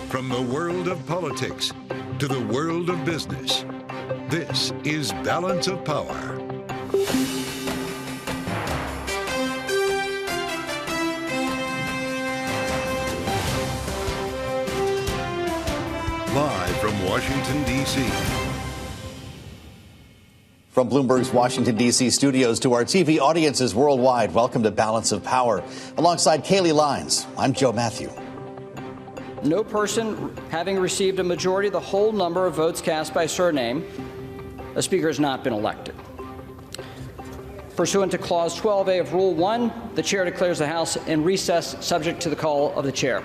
From the world of politics to the world of business, this is Balance of Power. Live from Washington, D.C. From Bloomberg's Washington, D.C. studios to our TV audiences worldwide, welcome to Balance of Power. Alongside Kaylee Lyons, I'm Joe Matthew. No person having received a majority of the whole number of votes cast by surname, a speaker has not been elected. Pursuant to Clause 12A of Rule 1, the chair declares the House in recess subject to the call of the chair.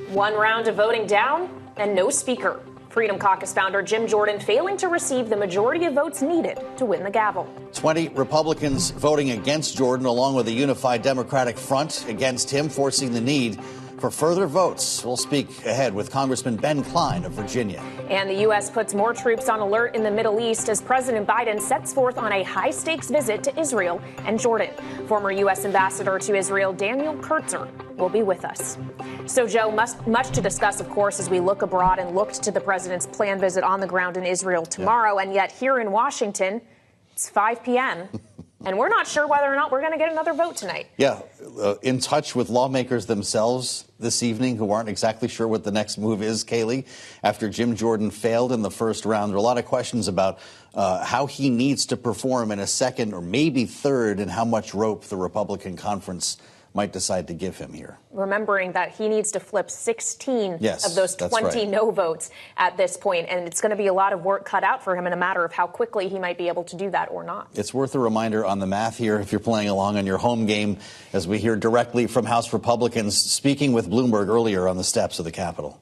One round of voting down and no speaker. Freedom Caucus founder Jim Jordan failing to receive the majority of votes needed to win the gavel. 20 Republicans voting against Jordan, along with a unified Democratic front against him, forcing the need for further votes. We'll speak ahead with Congressman Ben Cline of Virginia. And the U.S. puts more troops on alert in the Middle East as President Biden sets forth on a high-stakes visit to Israel and Jordan. Former U.S. Ambassador to Israel Daniel Kurtzer will be with us. So, Joe, much to discuss, of course, as we look abroad and looked to the president's planned visit on the ground in Israel tomorrow. And yet here in Washington, it's 5 p.m. and we're not sure whether or not we're going to get another vote tonight. Yeah, in touch with lawmakers themselves this evening who aren't exactly sure what the next move is, Kaylee. After Jim Jordan failed in the first round, there are a lot of questions about how he needs to perform in a second or maybe third and how much rope the Republican conference might decide to give him here. Remembering that he needs to flip 16 of those 20 no votes at this point, and it's going to be a lot of work cut out for him in a matter of how quickly he might be able to do that or not. It's worth a reminder on the math here if you're playing along on your home game, as we hear directly from House Republicans speaking with Bloomberg earlier on the steps of the Capitol.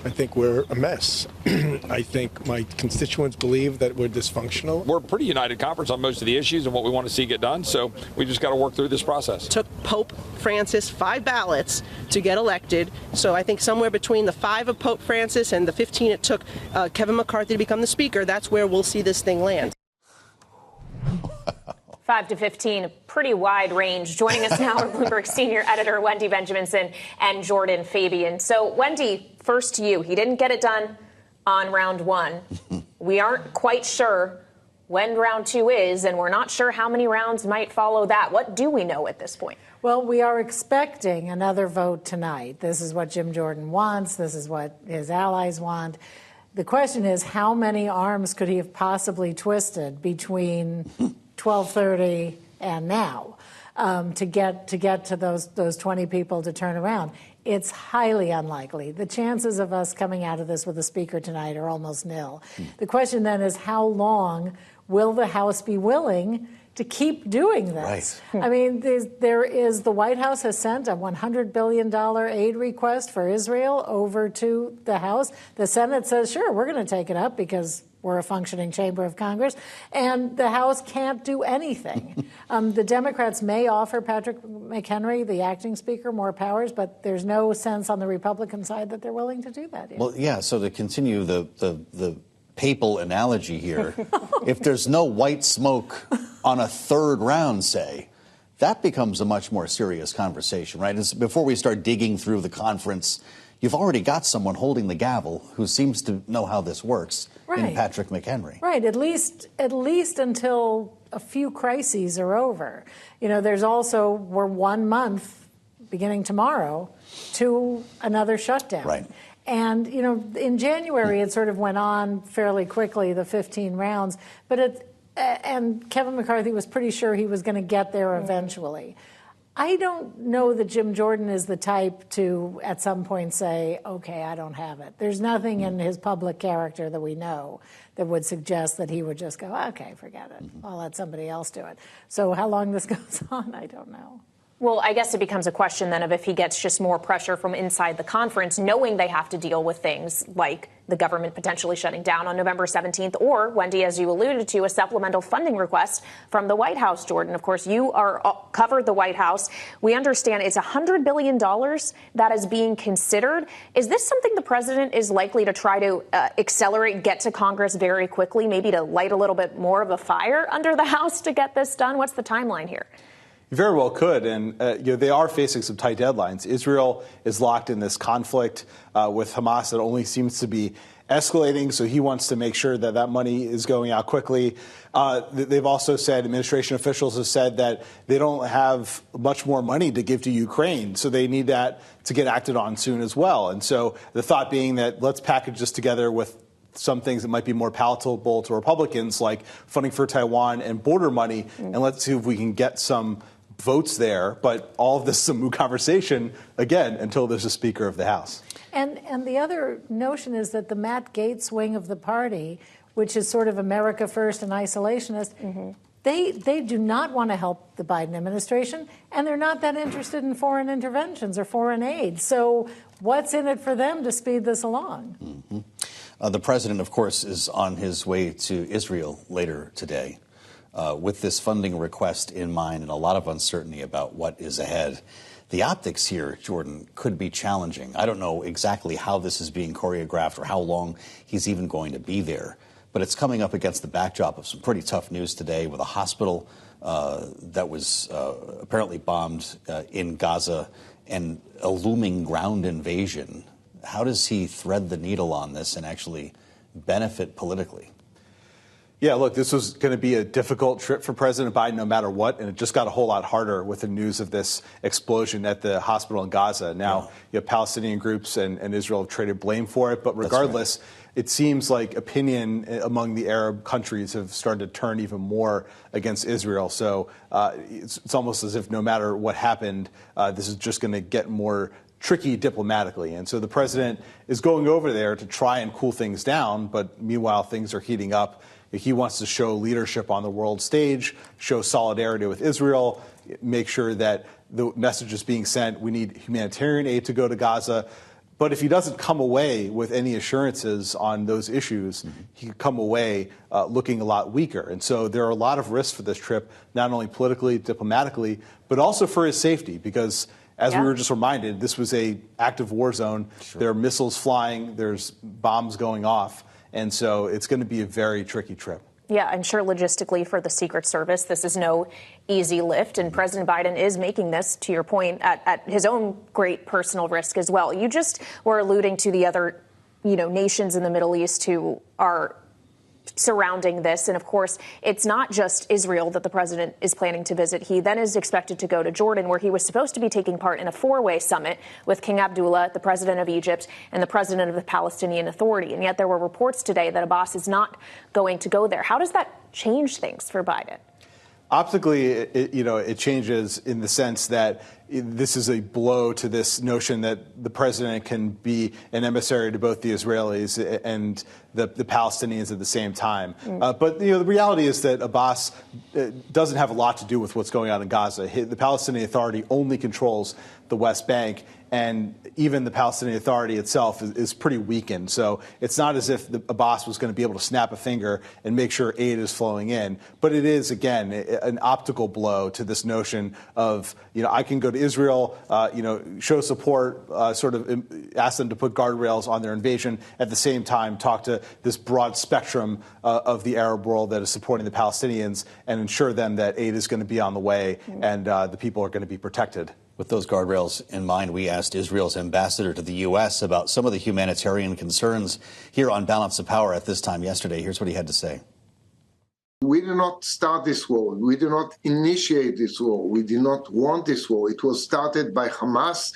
I think we're a mess. I think my constituents believe that we're dysfunctional. We're a pretty united conference on most of the issues and what we want to see get done, so we just got to work through this process. It took Pope Francis 5 ballots to get elected, so I think somewhere between the 5 of Pope Francis and the 15 it took Kevin McCarthy to become the speaker, that's where we'll see this thing land. 5 to 15, a pretty wide range. Joining us now are Bloomberg senior editor Wendy Benjaminson and Jordan Fabian. So, Wendy, first to you. He didn't get it done on round one. We aren't quite sure when round two is, and we're not sure how many rounds might follow that. What do we know at this point? Well, we are expecting another vote tonight. This is what Jim Jordan wants. This is what his allies want. The question is, how many arms could he have possibly twisted between 12:30 and now to get to those 20 people to turn around? It's highly unlikely. The chances of us coming out of this with a speaker tonight are almost nil. The question then is, how long will the House be willing to keep doing this? Right. I mean, the White House has sent a $100 billion aid request for Israel over to the House. The Senate says, sure, we're going to take it up because we're a functioning chamber of Congress, and the House can't do anything. The Democrats may offer Patrick McHenry, the acting speaker, more powers, but there's no sense on the Republican side that they're willing to do that yet. Well, yeah, so to continue the papal analogy here, if there's no white smoke on a third round, say, that becomes a much more serious conversation, right? Before we start digging through the conference, you've already got someone holding the gavel who seems to know how this works in Patrick McHenry. Right, at least until a few crises are over. You know, we're 1 month, beginning tomorrow, to another shutdown. Right. And, you know, in January, it sort of went on fairly quickly, the 15 rounds. And Kevin McCarthy was pretty sure he was going to get there eventually. I don't know that Jim Jordan is the type to, at some point, say, okay, I don't have it. There's nothing in his public character that we know that would suggest that he would just go, okay, forget it. I'll let somebody else do it. So how long this goes on, I don't know. Well, I guess it becomes a question then of if he gets just more pressure from inside the conference, knowing they have to deal with things like the government potentially shutting down on November 17th, or, Wendy, as you alluded to, a supplemental funding request from the White House. Jordan, of course, you covered the White House. We understand it's $100 billion that is being considered. Is this something the president is likely to try to accelerate, get to Congress very quickly, maybe to light a little bit more of a fire under the House to get this done? What's the timeline here? You very well could, and they are facing some tight deadlines. Israel is locked in this conflict with Hamas that only seems to be escalating, so he wants to make sure that that money is going out quickly. They've also said, administration officials have said that they don't have much more money to give to Ukraine, so they need that to get acted on soon as well. And so the thought being that let's package this together with some things that might be more palatable to Republicans, like funding for Taiwan and border money, and let's see if we can get some votes there. But all of this is a moot conversation, again, until there's a Speaker of the House. And the other notion is that the Matt Gaetz wing of the party, which is sort of America first and isolationist, they do not want to help the Biden administration, and they're not that interested in foreign interventions or foreign aid. So what's in it for them to speed this along? The president, of course, is on his way to Israel later today with this funding request in mind and a lot of uncertainty about what is ahead. The optics here, Jordan, could be challenging. I don't know exactly how this is being choreographed or how long he's even going to be there, but it's coming up against the backdrop of some pretty tough news today with a hospital that was apparently bombed in Gaza and a looming ground invasion. How does he thread the needle on this and actually benefit politically? Yeah, look, this was going to be a difficult trip for President Biden no matter what, and it just got a whole lot harder with the news of this explosion at the hospital in Gaza. Now, you have Palestinian groups and Israel have traded blame for it, but regardless, it seems like opinion among the Arab countries have started to turn even more against Israel. So it's almost as if no matter what happened, this is just going to get more tricky diplomatically. And so the president is going over there to try and cool things down, but meanwhile, things are heating up. He wants to show leadership on the world stage, show solidarity with Israel, make sure that the message is being sent. We need humanitarian aid to go to Gaza. But if he doesn't come away with any assurances on those issues, he could come away looking a lot weaker. And so there are a lot of risks for this trip, not only politically, diplomatically, but also for his safety, because as we were just reminded, this was an active war zone. There are missiles flying. There's bombs going off. And so it's going to be a very tricky trip. Yeah, I'm sure logistically for the Secret Service, this is no easy lift. And President Biden is making this, to your point, at his own great personal risk as well. You just were alluding to the other, nations in the Middle East who are surrounding this. And of course, it's not just Israel that the president is planning to visit. He then is expected to go to Jordan, where he was supposed to be taking part in a four-way summit with King Abdullah, the president of Egypt, and the president of the Palestinian Authority. And yet there were reports today that Abbas is not going to go there. How does that change things for Biden? Optically, it changes in the sense that this is a blow to this notion that the president can be an emissary to both the Israelis and the Palestinians at the same time. But the reality is that Abbas doesn't have a lot to do with what's going on in Gaza. The Palestinian Authority only controls the West Bank, and even the Palestinian Authority itself is pretty weakened. So it's not as if Abbas was going to be able to snap a finger and make sure aid is flowing in. But it is, again, an optical blow to this notion of, I can go to Israel, show support, sort of ask them to put guardrails on their invasion, at the same time talk to this broad spectrum of the Arab world that is supporting the Palestinians and ensure them that aid is going to be on the way and the people are going to be protected. With those guardrails in mind, we asked Israel's ambassador to the U.S. about some of the humanitarian concerns here on Balance of Power at this time yesterday. Here's what he had to say. We did not start this war. We did not initiate this war. We did not want this war. It was started by Hamas.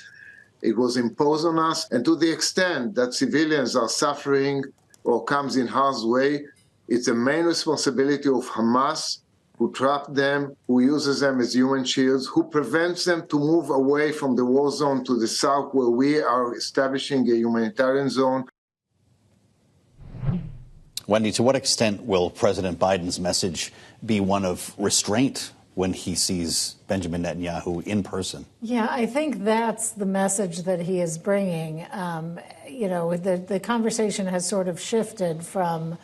It was imposed on us. And to the extent that civilians are suffering or comes in harm's way, it's a main responsibility of Hamas, who trapped them, who uses them as human shields, who prevents them to move away from the war zone to the south, where we are establishing a humanitarian zone. Wendy, to what extent will President Biden's message be one of restraint when he sees Benjamin Netanyahu in person? Yeah, I think that's the message that he is bringing. The conversation has sort of shifted from,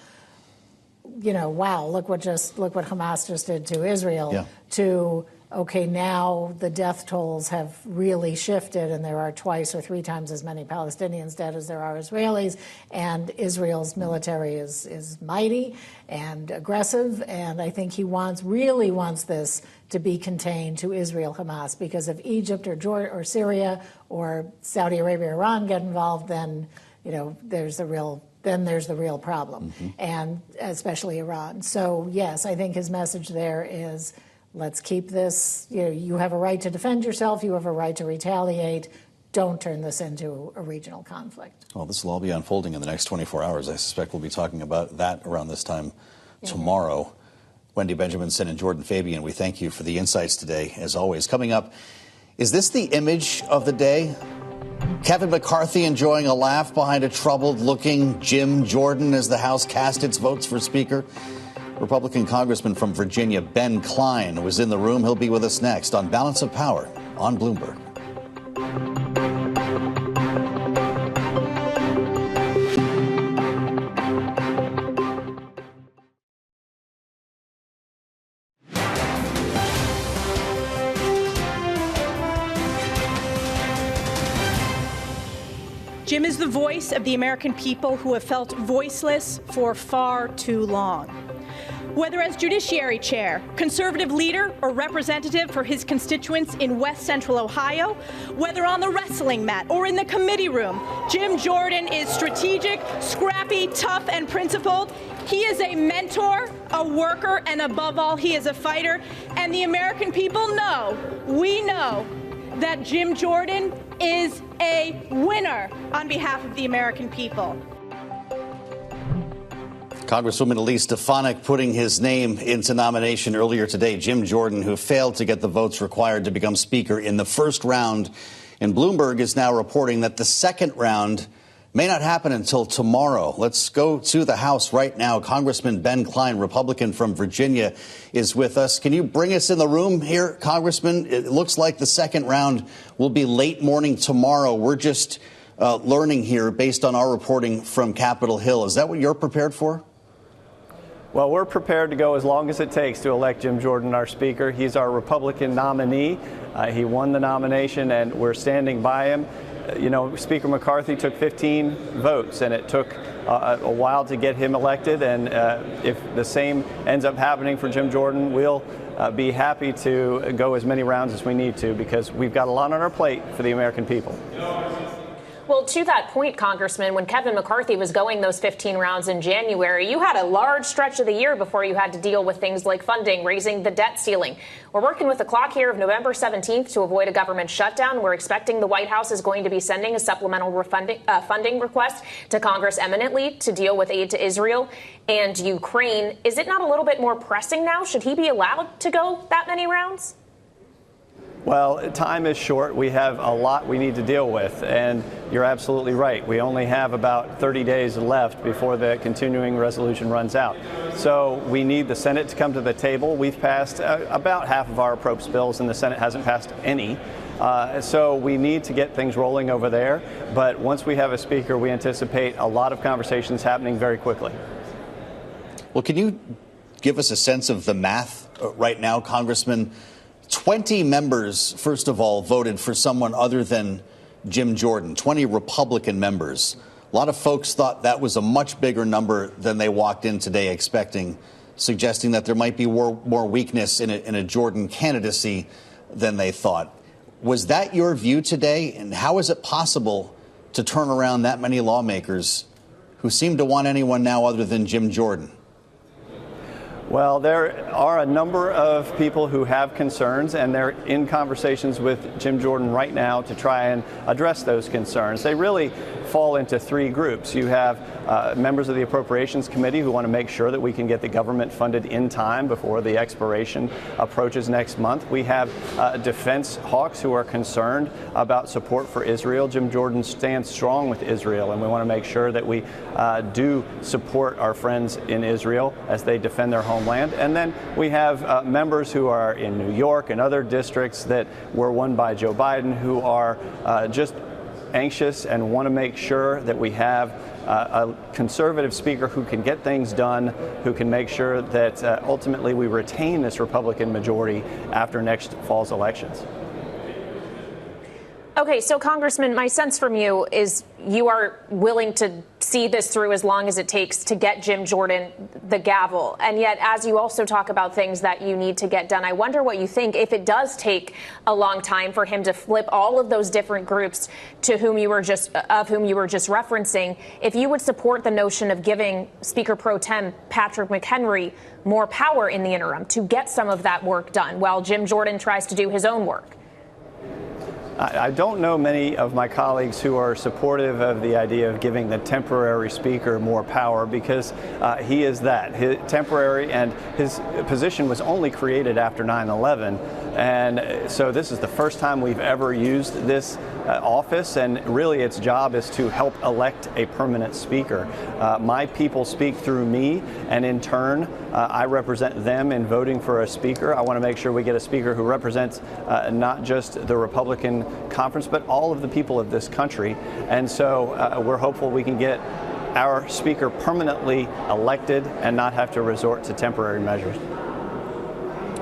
wow, look what Hamas just did to Israel, to okay, now the death tolls have really shifted and there are twice or three times as many Palestinians dead as there are Israelis, and Israel's military is mighty and aggressive, and I think he really wants this to be contained to Israel-Hamas, because if Egypt or Syria or Saudi Arabia, Iran get involved, then there's the real problem, and especially Iran. So yes, I think his message there is, let's keep this. You have a right to defend yourself. You have a right to retaliate. Don't turn this into a regional conflict. Well, this will all be unfolding in the next 24 hours. I suspect we'll be talking about that around this time tomorrow. Wendy Benjaminson and Jordan Fabian, we thank you for the insights today, as always. Coming up, is this the image of the day? Kevin McCarthy enjoying a laugh behind a troubled-looking Jim Jordan as the House cast its votes for Speaker? Republican Congressman from Virginia Ben Cline was in the room. He'll be with us next on Balance of Power on Bloomberg. Jim is the voice of the American people who have felt voiceless for far too long. Whether as Judiciary Chair, conservative leader, or representative for his constituents in West Central Ohio, whether on the wrestling mat or in the committee room, Jim Jordan is strategic, scrappy, tough, and principled. He is a mentor, a worker, and above all, he is a fighter. And the American people know, we know, that Jim Jordan is a winner on behalf of the American people. Congresswoman Elise Stefanik putting his name into nomination earlier today. Jim Jordan, who failed to get the votes required to become Speaker in the first round. And Bloomberg is now reporting that the second round may not happen until tomorrow. Let's go to the House right now. Congressman Ben Cline, Republican from Virginia, is with us. Can you bring us in the room here, Congressman? It looks like the second round will be late morning tomorrow. We're just learning here based on our reporting from Capitol Hill. Is that what you're prepared for? Well, we're prepared to go as long as it takes to elect Jim Jordan our Speaker. He's our Republican nominee. He won the nomination, and we're standing by him. Speaker McCarthy took 15 votes, and it took a while to get him elected. And if the same ends up happening for Jim Jordan, we'll be happy to go as many rounds as we need to, because we've got a lot on our plate for the American people. Well, to that point, Congressman, when Kevin McCarthy was going those 15 rounds in January, you had a large stretch of the year before you had to deal with things like funding, raising the debt ceiling. We're working with the clock here of November 17th to avoid a government shutdown. We're expecting the White House is going to be sending a supplemental funding request to Congress imminently to deal with aid to Israel and Ukraine. Is it not a little bit more pressing now? Should he be allowed to go that many rounds? Well, time is short. We have a lot we need to deal with, and you're absolutely right. We only have about 30 days left before the continuing resolution runs out. So we need the Senate to come to the table. We've passed about half of our appropriations bills, and the Senate hasn't passed any. So we need to get things rolling over there. But once we have a speaker, we anticipate a lot of conversations happening very quickly. Well, can you give us a sense of the math right now, Congressman? 20 members, first of all, voted for someone other than Jim Jordan, 20 Republican members. A lot of folks thought that was a much bigger number than they walked in today expecting, suggesting that there might be more weakness in a Jordan candidacy than they thought. Was that your view today? And how is it possible to turn around that many lawmakers who seem to want anyone now other than Jim Jordan? Well, there are a number of people who have concerns, and they're in conversations with Jim Jordan right now to try and address those concerns. They really fall into three groups. You have members of the Appropriations Committee who want to make sure that we can get the government funded in time before the expiration approaches next month. We have defense hawks who are concerned about support for Israel. Jim Jordan stands strong with Israel, and we want to make sure that we do support our friends in Israel as they defend their homeland. And then we have members who are in New York and other districts that were won by Joe Biden who are just anxious and want to make sure that we have a conservative speaker who can get things done, who can make sure that ultimately we retain this Republican majority after next fall's elections. Okay, so Congressman, my sense from you is you are willing to see this through as long as it takes to get Jim Jordan the gavel. And yet, as you also talk about things that you need to get done, I wonder what you think if it does take a long time for him to flip all of those different groups of whom you were just referencing, if you would support the notion of giving Speaker Pro Tem Patrick McHenry more power in the interim to get some of that work done while Jim Jordan tries to do his own work. I don't know many of my colleagues who are supportive of the idea of giving the temporary speaker more power, because he is temporary, and his position was only created after 9/11. And so this is the first time we've ever used this office, and really its job is to help elect a permanent speaker. My people speak through me, and in turn, I represent them in voting for a speaker. I want to make sure we get a speaker who represents not just the Republican conference, but all of the people of this country. And so we're hopeful we can get our speaker permanently elected and not have to resort to temporary measures.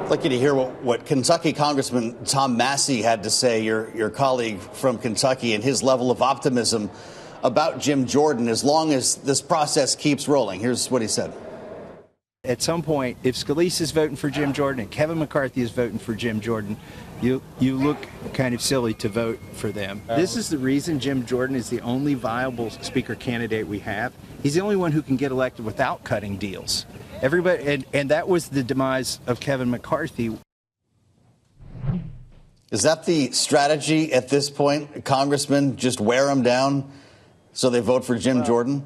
I'd like you to hear what Kentucky Congressman Tom Massey had to say, your colleague from Kentucky, and his level of optimism about Jim Jordan as long as this process keeps rolling. Here's what he said. At some point, if Scalise is voting for Jim Jordan and Kevin McCarthy is voting for Jim Jordan, you look kind of silly to vote for them. This is the reason Jim Jordan is the only viable speaker candidate we have. He's the only one who can get elected without cutting deals. Everybody, and that was the demise of Kevin McCarthy. Is that the strategy at this point, Congressman? Just wear them down so they vote for Jim Jordan?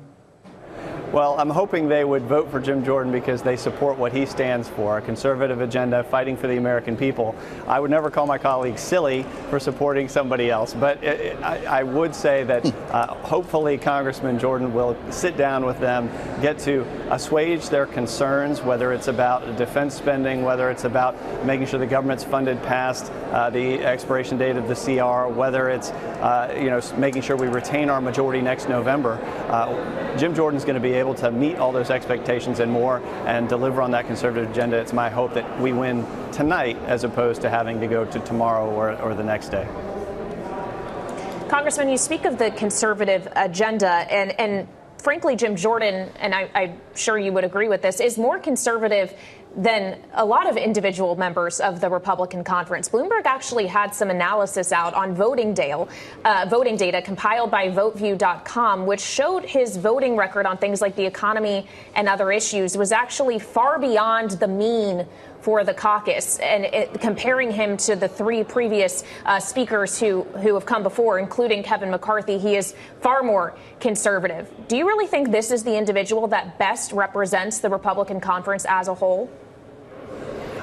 Well, I'm hoping they would vote for Jim Jordan because they support what he stands for, a conservative agenda, fighting for the American people. I would never call my colleagues silly for supporting somebody else, but I would say that hopefully Congressman Jordan will sit down with them, get to assuage their concerns, whether it's about defense spending, whether it's about making sure the government's funded past the expiration date of the CR, whether it's making sure we retain our majority next November. Jim Jordan's going to be able to meet all those expectations and more and deliver on that conservative agenda. It's my hope that we win tonight as opposed to having to go to tomorrow or the next day. Congressman, you speak of the conservative agenda, and frankly, Jim Jordan, and I'm sure you would agree with this, is more conservative than a lot of individual members of the Republican conference. Bloomberg actually had some analysis out on voting data compiled by voteview.com, which showed his voting record on things like the economy and other issues was actually far beyond the mean for the caucus, and comparing him to the three previous speakers who have come before, including Kevin McCarthy, he is far more conservative. Do you really think this is the individual that best represents the Republican conference as a whole?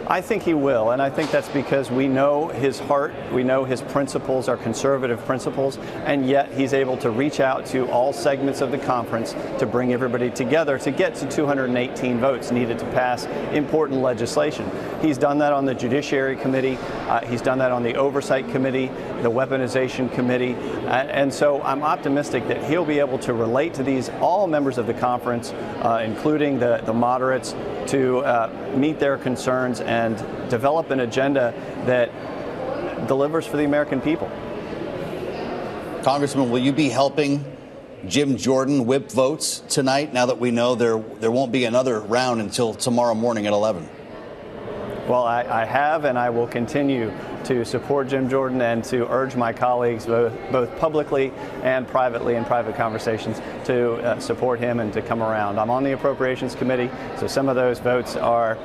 I think he will, and I think that's because we know his heart, we know his principles are conservative principles, and yet he's able to reach out to all segments of the conference to bring everybody together to get to 218 votes needed to pass important legislation. He's done that on the Judiciary Committee, he's done that on the Oversight Committee, the Weaponization Committee, and so I'm optimistic that he'll be able to relate to all members of the conference, including the moderates, to meet their concerns and develop an agenda that delivers for the American people. Congressman, will you be helping Jim Jordan whip votes tonight, now that we know there won't be another round until tomorrow morning at 11? Well, I have, and I will continue to support Jim Jordan and to urge my colleagues both publicly and privately in private conversations to support him and to come around. I'm on the Appropriations Committee, so some of those votes are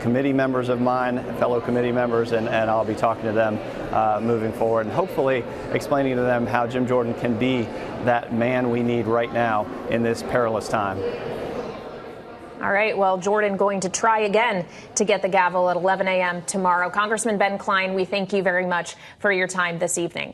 committee members of mine, fellow committee members, and I'll be talking to them moving forward and hopefully explaining to them how Jim Jordan can be that man we need right now in this perilous time. All right. Well, Jordan going to try again to get the gavel at 11 a.m. tomorrow. Congressman Ben Cline, we thank you very much for your time this evening.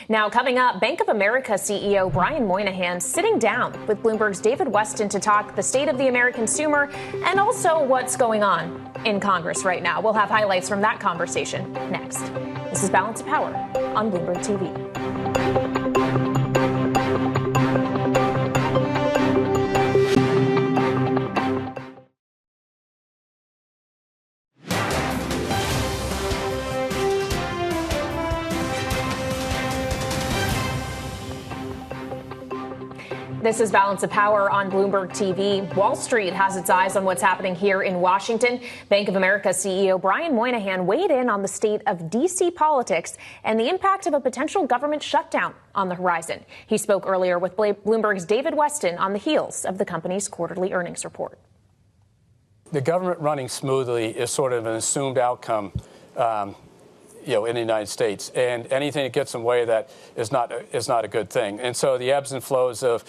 Now, coming up, Bank of America CEO Brian Moynihan sitting down with Bloomberg's David Weston to talk the state of the American consumer and also what's going on in Congress right now. We'll have highlights from that conversation next. This is Balance of Power on Bloomberg TV. This is Balance of Power on Bloomberg TV. Wall Street has its eyes on what's happening here in Washington. Bank of America CEO Brian Moynihan weighed in on the state of D.C. politics and the impact of a potential government shutdown on the horizon. He spoke earlier with Bloomberg's David Weston on the heels of the company's quarterly earnings report. The government running smoothly is sort of an assumed outcome in the United States, and anything that gets in the way of that is not a good thing. And so the ebbs and flows of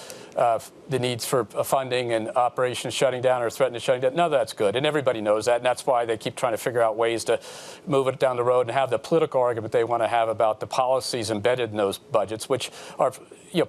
the needs for funding and operations shutting down or threatening to shutting down, none of that's good, and everybody knows that, and that's why they keep trying to figure out ways to move it down the road and have the political argument they want to have about the policies embedded in those budgets, which are,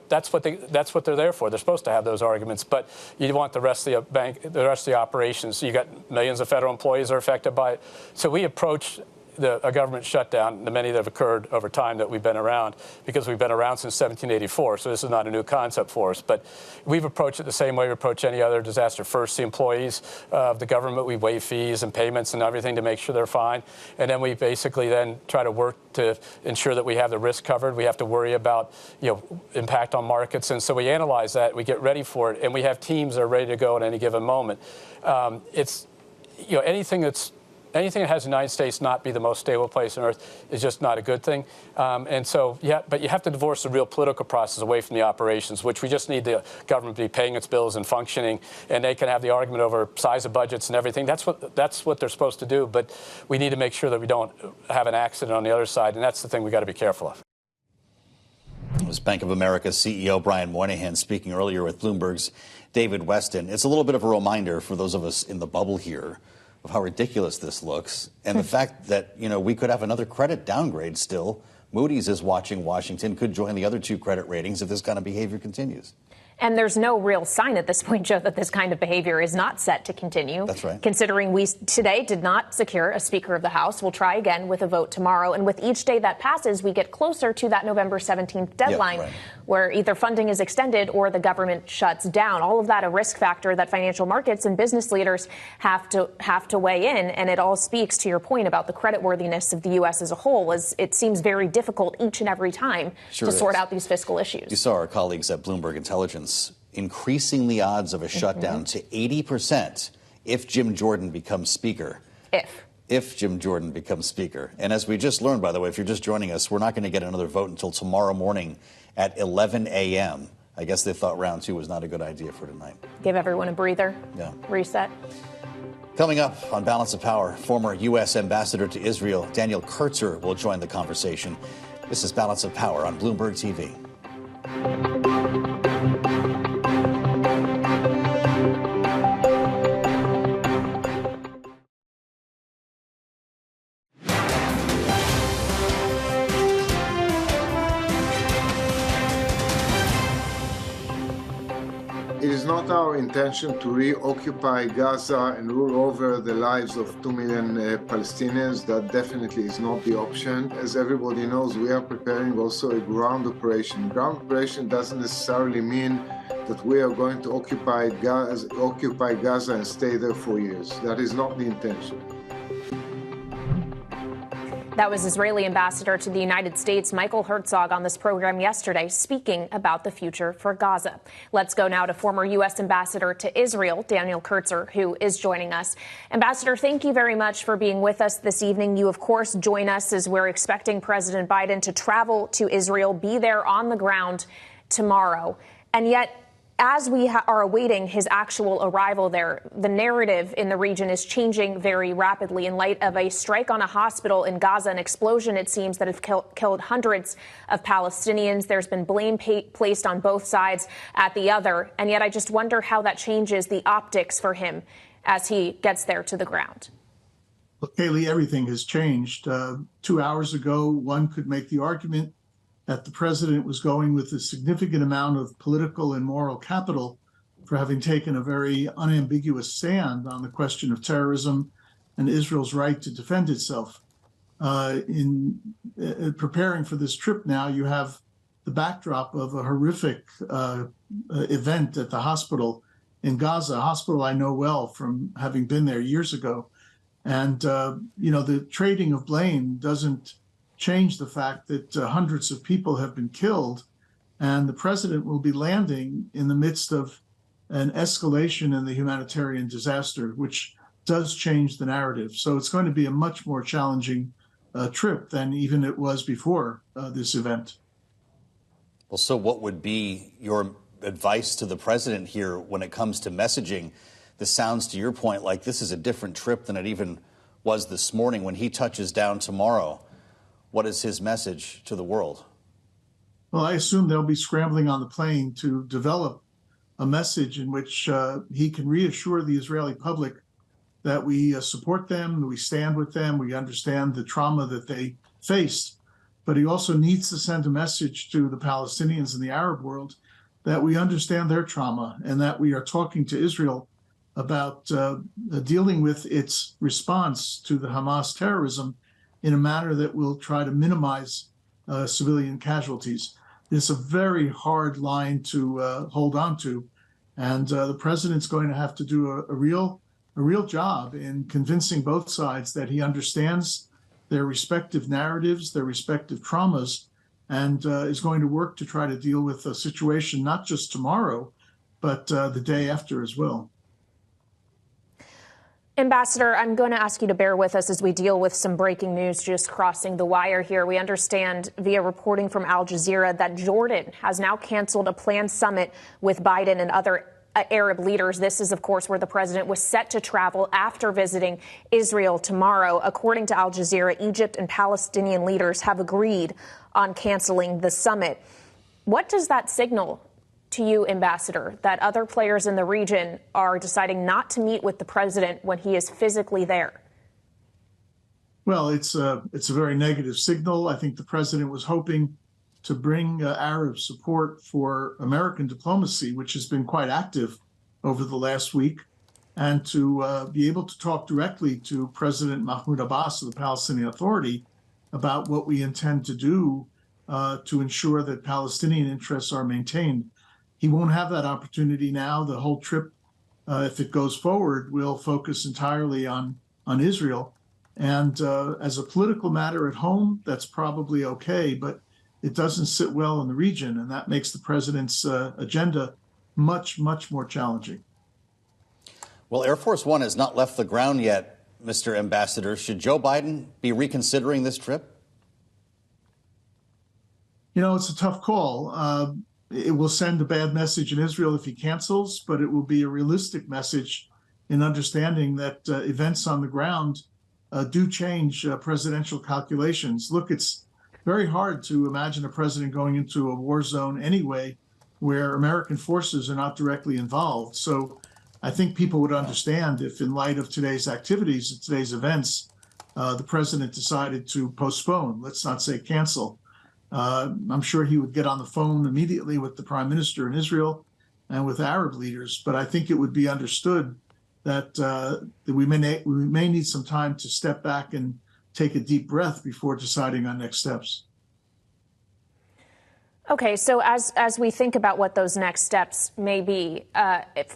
that's what they're there for. They're supposed to have those arguments, but you want the rest of the operations. You got millions of federal employees are affected by it, so we approach a government shutdown, the many that have occurred over time that we've been around, because we've been around since 1784, so this is not a new concept for us. But we've approached it the same way we approach any other disaster. First, the employees of the government, we waive fees and payments and everything to make sure they're fine. And then we basically then try to work to ensure that we have the risk covered. We have to worry about impact on markets. And so we analyze that, we get ready for it, and we have teams that are ready to go at any given moment. Anything that has the United States not be the most stable place on earth is just not a good thing. But you have to divorce the real political process away from the operations, which we just need the government to be paying its bills and functioning, and they can have the argument over size of budgets and everything. That's what they're supposed to do, but we need to make sure that we don't have an accident on the other side, and that's the thing we got to be careful of. It was Bank of America CEO Brian Moynihan speaking earlier with Bloomberg's David Weston. It's a little bit of a reminder for those of us in the bubble here of how ridiculous this looks, and the fact that, we could have another credit downgrade still. Moody's is watching Washington, could join the other two credit ratings if this kind of behavior continues. And there's no real sign at this point, Joe, that this kind of behavior is not set to continue. That's right. Considering we today did not secure a Speaker of the House, we'll try again with a vote tomorrow. And with each day that passes, we get closer to that November 17th deadline, where either funding is extended or the government shuts down. All of that a risk factor that financial markets and business leaders have to weigh in. And it all speaks to your point about the creditworthiness of the U.S. as a whole, as it seems very difficult each and every time to sort out these fiscal issues. You saw our colleagues at Bloomberg Intelligence increasing the odds of a shutdown to 80% if Jim Jordan becomes Speaker. If Jim Jordan becomes Speaker. And as we just learned, by the way, if you're just joining us, we're not going to get another vote until tomorrow morning at 11 a.m. I guess they thought round two was not a good idea for tonight. Give everyone a breather. Reset. Coming up on Balance of Power, former U.S. Ambassador to Israel Daniel Kurtzer will join the conversation. This is Balance of Power on Bloomberg TV. It is not our intention to reoccupy Gaza and rule over the lives of 2 million Palestinians. That definitely is not the option. As everybody knows, we are preparing also a ground operation. Ground operation doesn't necessarily mean that we are going to occupy Gaza and stay there for years. That is not the intention. That was Israeli Ambassador to the United States Michael Herzog on this program yesterday, speaking about the future for Gaza. Let's go now to former U.S. Ambassador to Israel, Daniel Kurtzer, who is joining us. Ambassador, thank you very much for being with us this evening. You, of course, join us as we're expecting President Biden to travel to Israel, be there on the ground tomorrow. And yet, as we are awaiting his actual arrival there, the narrative in the region is changing very rapidly in light of a strike on a hospital in Gaza, an explosion, it seems, that has killed hundreds of Palestinians. There's been blame placed on both sides at the other. And yet I just wonder how that changes the optics for him as he gets there to the ground. Well, Kaylee, everything has changed. 2 hours ago, one could make the argument that the president was going with a significant amount of political and moral capital for having taken a very unambiguous stand on the question of terrorism and Israel's right to defend itself. In preparing for this trip now, you have the backdrop of a horrific event at the hospital in Gaza, a hospital I know well from having been there years ago. And, the trading of blame doesn't change the fact that hundreds of people have been killed And the president will be landing in the midst of an escalation in the humanitarian disaster, which does change the narrative. So it's going to be a much more challenging trip than even it was before this event. Well, so what would be your advice to the president here when it comes to messaging? This sounds, to your point, like this is a different trip than it even was this morning. When he touches down tomorrow, what is his message to the world? Well, I assume they'll be scrambling on the plane to develop a message in which he can reassure the Israeli public that we support them, we stand with them, we understand the trauma that they faced. But he also needs to send a message to the Palestinians and the Arab world that we understand their trauma and that we are talking to Israel about dealing with its response to the Hamas terrorism in a manner that will try to minimize civilian casualties. It's a very hard line to hold on to, and the president's going to have to do a real job in convincing both sides that he understands their respective narratives, their respective traumas, and is going to work to try to deal with the situation not just tomorrow, but the day after as well. Ambassador, I'm going to ask you to bear with us as we deal with some breaking news just crossing the wire here. We understand via reporting from Al Jazeera that Jordan has now canceled a planned summit with Biden and other Arab leaders. This is, of course, where the president was set to travel after visiting Israel tomorrow. According to Al Jazeera, Egypt and Palestinian leaders have agreed on canceling the summit. What does that signal to you, Ambassador, that other players in the region are deciding not to meet with the president when he is physically there? Well, it's a very negative signal. I think the president was hoping to bring Arab support for American diplomacy, which has been quite active over the last week, and to be able to talk directly to President Mahmoud Abbas of the Palestinian Authority about what we intend to do to ensure that Palestinian interests are maintained. He won't have that opportunity now. The whole trip, if it goes forward, will focus entirely on Israel. And as a political matter at home, that's probably okay, but it doesn't sit well in the region, and that makes the president's agenda much, much more challenging. Well, Air Force One has not left the ground yet, Mr. Ambassador. Should Joe Biden be reconsidering this trip? You know, it's a tough call. It will send a bad message in Israel if he cancels, but it will be a realistic message in understanding that events on the ground do change presidential calculations. Look, it's very hard to imagine a president going into a war zone anyway, where American forces are not directly involved. So I think people would understand if, in light of today's activities, today's events, the president decided to postpone, let's not say cancel. I'm sure he would get on the phone immediately with the prime minister in Israel and with Arab leaders, but I think it would be understood that we may need some time to step back and take a deep breath before deciding on next steps. Okay, so as we think about what those next steps may be,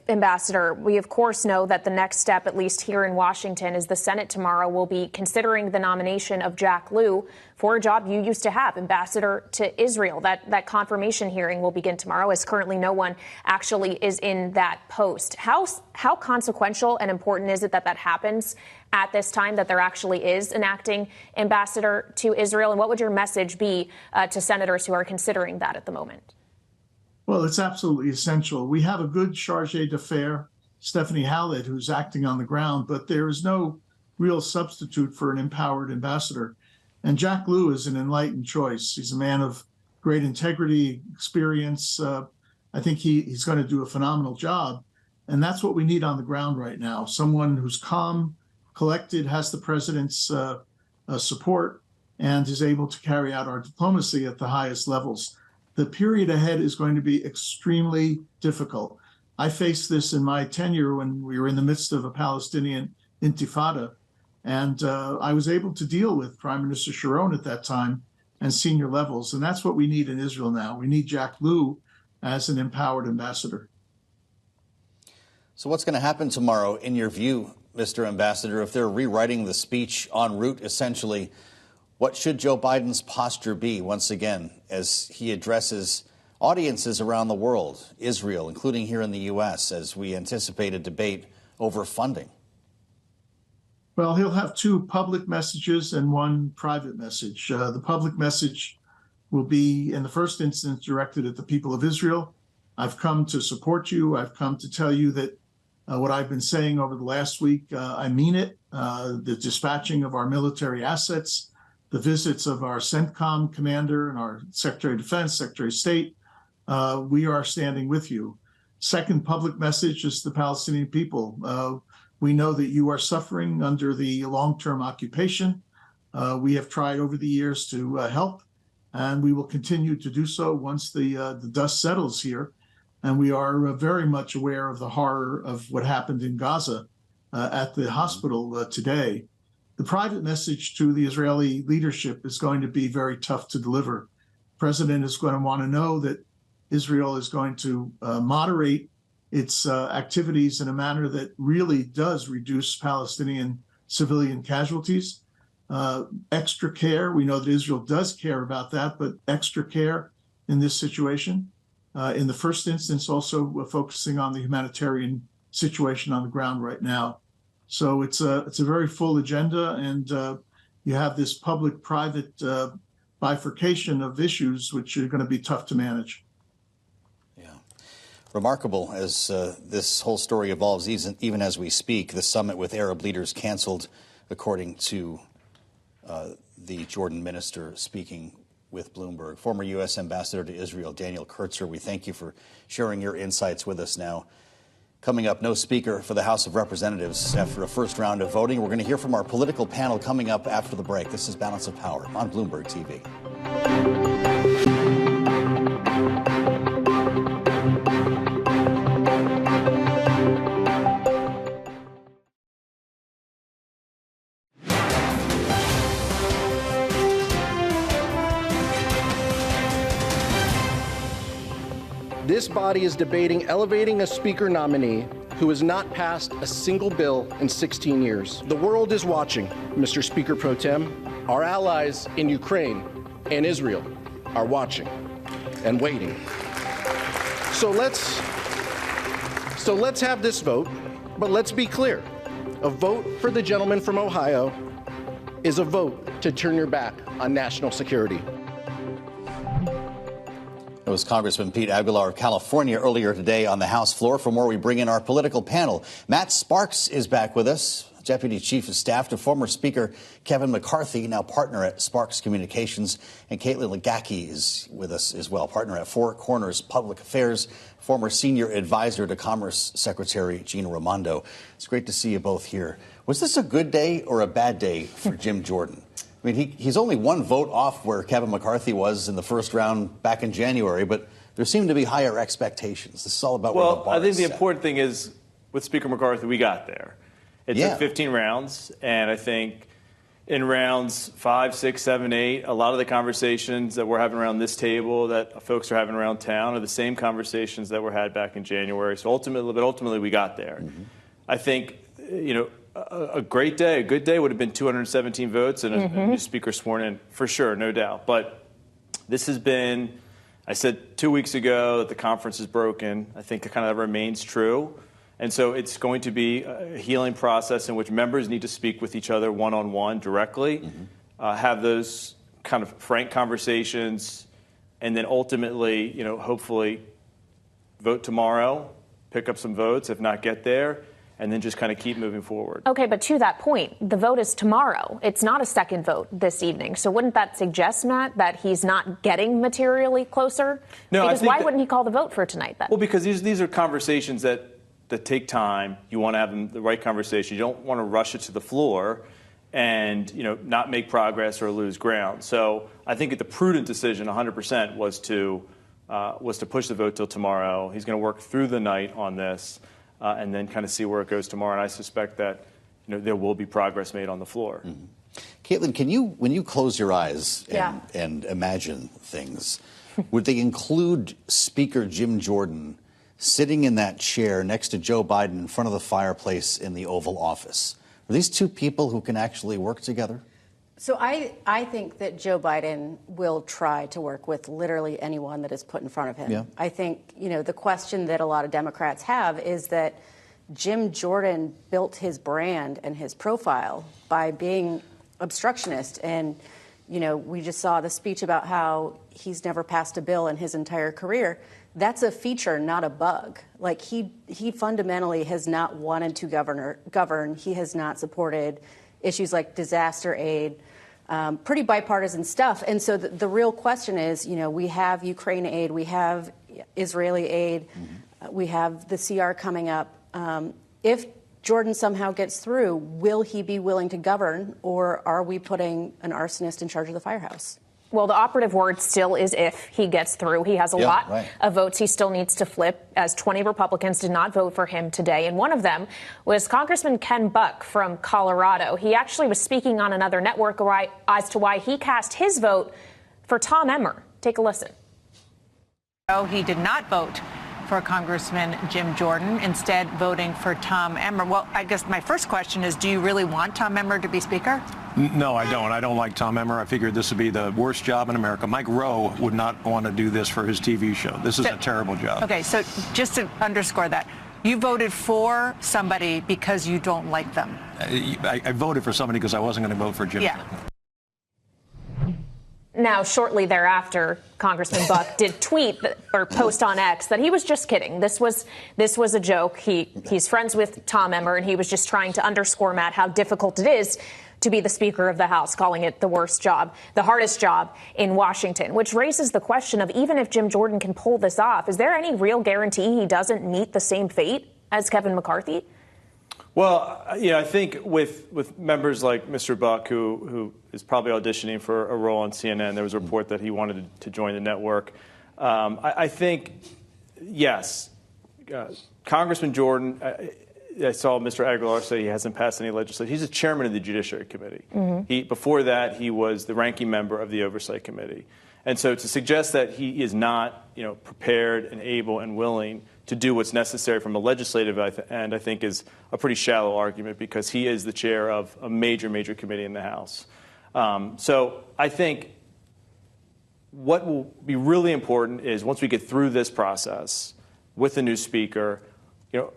Ambassador, we of course know that the next step, at least here in Washington, is the Senate tomorrow will be considering the nomination of Jack Lew for a job you used to have, ambassador to Israel. That confirmation hearing will begin tomorrow, as currently no one actually is in that post. How consequential and important is it that that happens at this time, that there actually is an acting ambassador to Israel? And what would your message be to senators who are considering that at the moment? Well, it's absolutely essential. We have a good charge d'affaires, Stephanie Hallett, who's acting on the ground, but there is no real substitute for an empowered ambassador. And Jack Lew is an enlightened choice. He's a man of great integrity, experience. I think he's going to do a phenomenal job. And that's what we need on the ground right now. Someone who's calm, collected, has the president's support, and is able to carry out our diplomacy at the highest levels. The period ahead is going to be extremely difficult. I faced this in my tenure when we were in the midst of a Palestinian intifada, and I was able to deal with Prime Minister Sharon at that time and senior levels, and that's what we need in Israel now. We need Jack Lew as an empowered ambassador. So what's going to happen tomorrow, in your view, Mr. Ambassador, if they're rewriting the speech en route, essentially? What should Joe Biden's posture be, once again, as he addresses audiences around the world, Israel, including here in the U.S., as we anticipate a debate over funding? Well, he'll have two public messages and one private message. The public message will be, in the first instance, directed at the people of Israel. I've come to support you. I've come to tell you that what I've been saying over the last week, I mean it. The dispatching of our military assets, the visits of our CENTCOM commander and our Secretary of Defense, Secretary of State, we are standing with you. Second public message is the Palestinian people. We know that you are suffering under the long-term occupation. We have tried over the years to help, and we will continue to do so once the dust settles here. And we are very much aware of the horror of what happened in Gaza at the hospital today. The private message to the Israeli leadership is going to be very tough to deliver. The president is going to want to know that Israel is going to moderate its activities in a manner that really does reduce Palestinian civilian casualties. Extra care, we know that Israel does care about that, but extra care in this situation. In the first instance, also focusing on the humanitarian situation on the ground right now. So it's a very full agenda, and you have this public-private bifurcation of issues, which are going to be tough to manage. Remarkable as this whole story evolves, even as we speak. The summit with Arab leaders canceled, according to the Jordan minister speaking with Bloomberg. Former U.S. Ambassador to Israel, Daniel Kurtzer, we thank you for sharing your insights with us now. Coming up, no speaker for the House of Representatives after a first round of voting. We're going to hear from our political panel coming up after the break. This is Balance of Power on Bloomberg TV. This body is debating elevating a speaker nominee who has not passed a single bill in 16 years. The world is watching, Mr. Speaker Pro Tem. Our allies in Ukraine and Israel are watching and waiting. So let's have this vote, but let's be clear. A vote for the gentleman from Ohio is a vote to turn your back on national security. It was Congressman Pete Aguilar of California earlier today on the House floor. From where we bring in our political panel. Matt Sparks is back with us, Deputy Chief of Staff to former Speaker Kevin McCarthy, now partner at Sparks Communications. And Caitlin Legacki is with us as well, partner at Four Corners Public Affairs, former senior advisor to Commerce Secretary Gina Raimondo. It's great to see you both here. Was this a good day or a bad day for Jim Jordan? I mean, he's only one vote off where Kevin McCarthy was in the first round back in January, but there seem to be higher expectations. This is all about where the bar I think is the set. important thing is with Speaker McCarthy, we got there. It took 15 rounds, and I think in rounds 5, 6, 7, 8, a lot of the conversations that we're having around this table that folks are having around town are the same conversations that were had back in January. So ultimately we got there. Mm-hmm. I think, a great day, a good day would have been 217 votes and a new speaker sworn in, for sure, no doubt. But this has been, I said 2 weeks ago that the conference is broken. I think it kind of remains true. And so it's going to be a healing process in which members need to speak with each other one-on-one directly, have those kind of frank conversations, and then ultimately, hopefully vote tomorrow, pick up some votes, if not get there, and then just kind of keep moving forward. Okay, but to that point, the vote is tomorrow. It's not a second vote this evening. So wouldn't that suggest, Matt, that he's not getting materially closer? No, because why wouldn't he call the vote for tonight then? Well, because these are conversations that take time. You want to have the right conversation. You don't want to rush it to the floor and not make progress or lose ground. So I think the prudent decision 100% was to push the vote till tomorrow. He's going to work through the night on this. And then kind of see where it goes tomorrow. And I suspect that there will be progress made on the floor. Mm-hmm. Caitlin, when you close your eyes and imagine things, would they include Speaker Jim Jordan sitting in that chair next to Joe Biden in front of the fireplace in the Oval Office? Are these two people who can actually work together? So I think that Joe Biden will try to work with literally anyone that is put in front of him. Yeah. I think, the question that a lot of Democrats have is that Jim Jordan built his brand and his profile by being obstructionist. And, we just saw the speech about how he's never passed a bill in his entire career. That's a feature, not a bug. Like he fundamentally has not wanted to govern. He has not supported issues like disaster aid, pretty bipartisan stuff. And so the real question is, we have Ukraine aid, we have Israeli aid, we have the CR coming up. If Jordan somehow gets through, will he be willing to govern, or are we putting an arsonist in charge of the firehouse? Well, the operative word still is if he gets through. He has a lot of votes he still needs to flip, as 20 Republicans did not vote for him today. And one of them was Congressman Ken Buck from Colorado. He actually was speaking on another network as to why he cast his vote for Tom Emmer. Take a listen. He did not vote for Congressman Jim Jordan, instead voting for Tom Emmer. Well, I guess my first question is, do you really want Tom Emmer to be Speaker? No, I don't. I don't like Tom Emmer. I figured this would be the worst job in America. Mike Rowe would not want to do this for his TV show. This is a terrible job. Okay, so just to underscore that, you voted for somebody because you don't like them. I voted for somebody because I wasn't going to vote for Jim Jordan. Now, shortly thereafter, Congressman Buck did tweet or post on X that he was just kidding. This was a joke. He's friends with Tom Emmer, and he was just trying to underscore, Matt, how difficult it is to be the Speaker of the House, calling it the worst job, the hardest job in Washington, which raises the question of, even if Jim Jordan can pull this off, is there any real guarantee he doesn't meet the same fate as Kevin McCarthy? Well, I think with members like Mr. Buck, who is probably auditioning for a role on CNN, there was a report that he wanted to join the network. I think, yes, Congressman Jordan, I saw Mr. Aguilar say he hasn't passed any legislation. He's the chairman of the Judiciary Committee. Before that, he was the ranking member of the Oversight Committee. And so to suggest that he is not, prepared and able and willing to do what's necessary from a legislative end, I think is a pretty shallow argument, because he is the chair of a major committee in the House. So I think what will be really important is, once we get through this process with the new Speaker,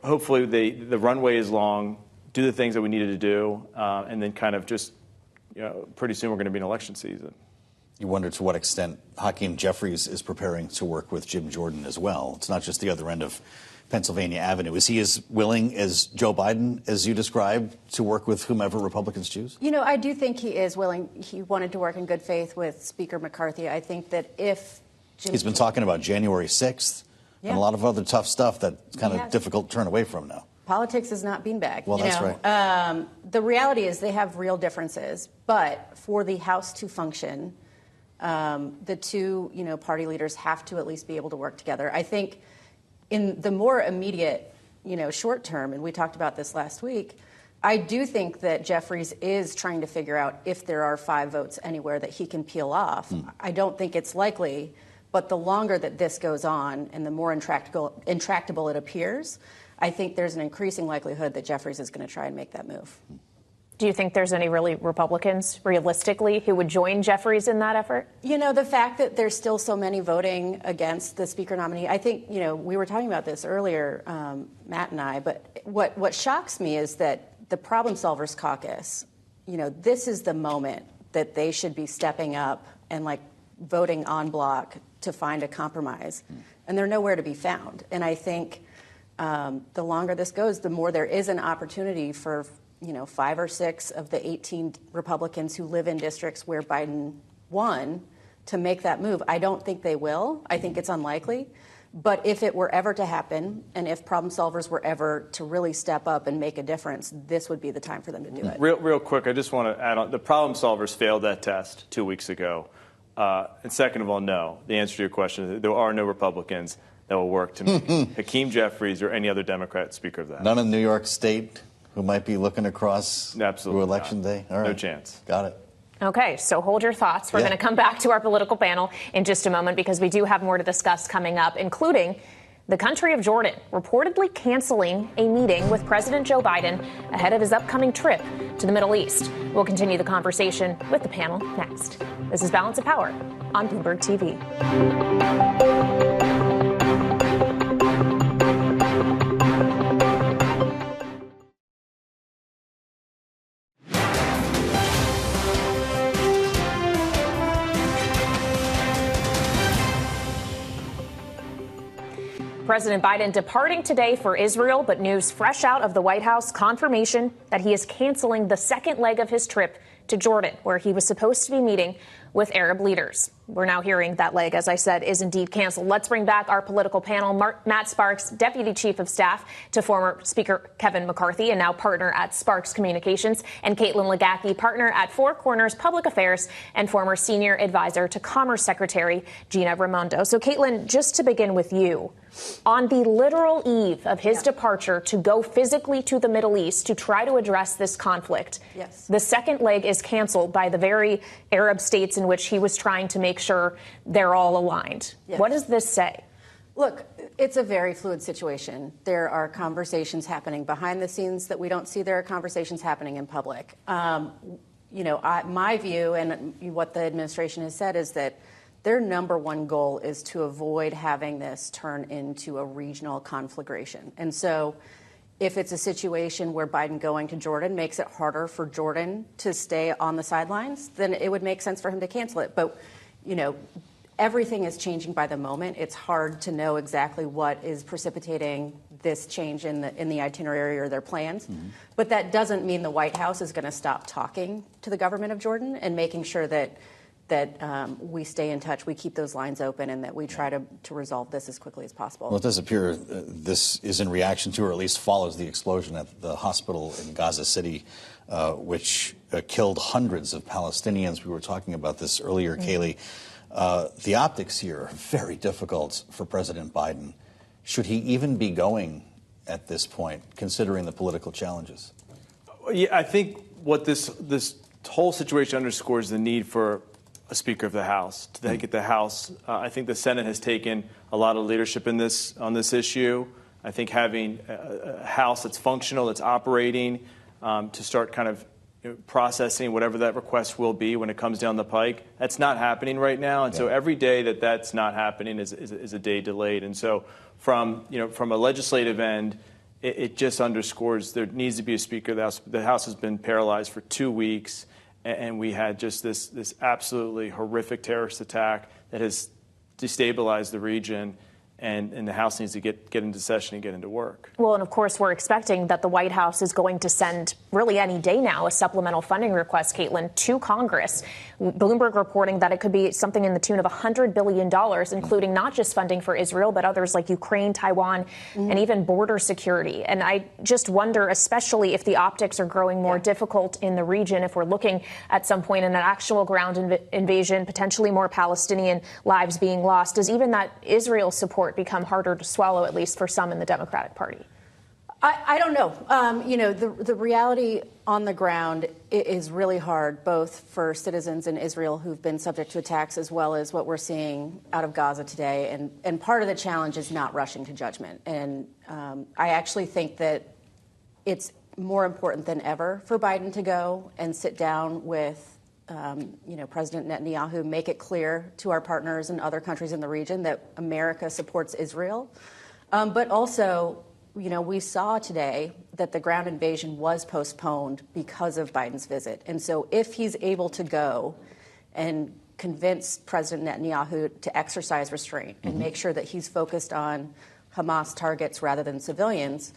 hopefully the runway is long, do the things that we needed to do, and then kind of just, pretty soon we're going to be in election season. You wonder to what extent Hakeem Jeffries is preparing to work with Jim Jordan as well. It's not just the other end of Pennsylvania Avenue. Is he as willing as Joe Biden, as you described, to work with whomever Republicans choose? I do think he is willing. He wanted to work in good faith with Speaker McCarthy. I think that if He's been talking about January 6th and a lot of other tough stuff that's kind of difficult to turn away from now. Politics is not beanbag. Well, that's right. The reality is they have real differences, but for the House to function, the two, party leaders have to at least be able to work together. I think in the more immediate, short term, and we talked about this last week, I do think that Jeffries is trying to figure out if there are 5 votes anywhere that he can peel off. I don't think it's likely, but the longer that this goes on and the more intractable it appears, I think there's an increasing likelihood that Jeffries is going to try and make that move. Do you think there's any really Republicans, realistically, who would join Jeffries in that effort? The fact that there's still so many voting against the Speaker nominee, I think, we were talking about this earlier, Matt and I, but what shocks me is that the Problem Solvers Caucus, this is the moment that they should be stepping up and voting en bloc to find a compromise. And they're nowhere to be found. And I think the longer this goes, the more there is an opportunity for 5 or 6 of the 18 Republicans who live in districts where Biden won to make that move. I don't think they will. I think it's unlikely. But if it were ever to happen, and if problem solvers were ever to really step up and make a difference, this would be the time for them to do it. Real quick, I just want to add on. The problem solvers failed that test 2 weeks ago. And second of all, no. The answer to your question is there are no Republicans that will work to make Hakeem Jeffries or any other Democrat Speaker of the House. None in New York State who might be looking across through Election Day? All right. No chance. Got it. Okay, so hold your thoughts. We're going to come back to our political panel in just a moment, because we do have more to discuss coming up, including The country of Jordan reportedly canceling a meeting with President Joe Biden ahead of his upcoming trip to the Middle East. We'll continue the conversation with the panel next. This is Balance of Power on Bloomberg TV. President Biden departing today for Israel, but news fresh out of the White House confirmation that he is canceling the second leg of his trip to Jordan, where he was supposed to be meeting with Arab leaders. We're now hearing that leg, as I said, is indeed canceled. Let's bring back our political panel. Matt Sparks, Deputy Chief of Staff to former Speaker Kevin McCarthy and now partner at Sparks Communications, and Caitlin Legacki, partner at Four Corners Public Affairs and former Senior Advisor to Commerce Secretary Gina Raimondo. So, Caitlin, just to begin with you, on the literal eve of his departure to go physically to the Middle East to try to address this conflict, the second leg is canceled by the very Arab states in which he was trying to make sure they're all aligned. What does this say? Look, it's a very fluid situation. There are conversations happening behind the scenes that we don't see. There are conversations happening in public. My view and what the administration has said is that their number one goal is to avoid having this turn into a regional conflagration. And so if it's a situation where Biden going to Jordan makes it harder for Jordan to stay on the sidelines, then it would make sense for him to cancel it. But, everything is changing by the moment. It's hard to know exactly what is precipitating this change in the itinerary or their plans. But that doesn't mean the White House is going to stop talking to the government of Jordan and making sure that we stay in touch, we keep those lines open, and that we try to resolve this as quickly as possible. Well, it does appear this is in reaction to, or at least follows, the explosion at the hospital in Gaza City, which killed hundreds of Palestinians. We were talking about this earlier, Kaylee. The optics here are very difficult for President Biden. Should he even be going at this point, considering the political challenges? Yeah, I think what this whole situation underscores the need for a Speaker of the House to get the House. I think the Senate has taken a lot of leadership on this issue. I think having a House that's functional, that's operating, to start kind of processing whatever that request will be when it comes down the pike, that's not happening right now. And so every day that's not happening is a day delayed. And so from a legislative end, it just underscores there needs to be a Speaker of the House. The House has been paralyzed for 2 weeks. And we had just this absolutely horrific terrorist attack that has destabilized the region. And the House needs to get into session and get into work. Well, and of course, we're expecting that the White House is going to send, really any day now, a supplemental funding request, Caitlin, to Congress. Bloomberg reporting that it could be something in the tune of $100 billion, including not just funding for Israel, but others like Ukraine, Taiwan, and even border security. And I just wonder, especially if the optics are growing more difficult in the region, if we're looking at some point in an actual ground invasion, potentially more Palestinian lives being lost, does even that Israel support become harder to swallow, at least for some in the Democratic Party? I don't know. The reality on the ground is really hard, both for citizens in Israel who've been subject to attacks, as well as what we're seeing out of Gaza today. And part of the challenge is not rushing to judgment. And I actually think that it's more important than ever for Biden to go and sit down with President Netanyahu, make it clear to our partners and other countries in the region that America supports Israel. But also, we saw today that the ground invasion was postponed because of Biden's visit. And so if he's able to go and convince President Netanyahu to exercise restraint and make sure that he's focused on Hamas targets rather than civilians,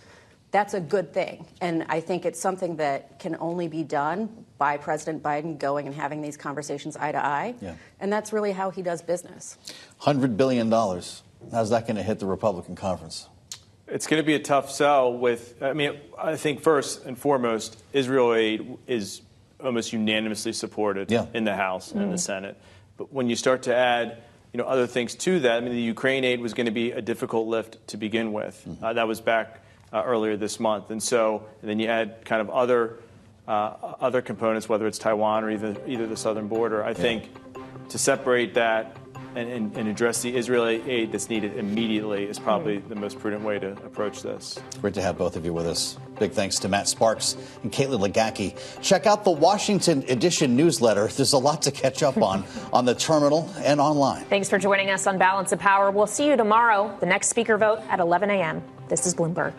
that's a good thing. And I think it's something that can only be done by President Biden going and having these conversations eye to eye. Yeah. And that's really how he does business. $100 billion. How's that going to hit the Republican conference? It's going to be a tough sell I think first and foremost, Israel aid is almost unanimously supported in the House and the Senate. But when you start to add other things to that, the Ukraine aid was going to be a difficult lift to begin with. That was back earlier this month. And then you add kind of other components, whether it's Taiwan or either the southern border. I think to separate that and address the Israeli aid that's needed immediately is probably the most prudent way to approach this. Great to have both of you with us. Big thanks to Matt Sparks and Caitlin Legacki. Check out the Washington Edition newsletter. There's a lot to catch up on the terminal and online. Thanks for joining us on Balance of Power. We'll see you tomorrow. The next speaker vote at 11 a.m. This is Bloomberg.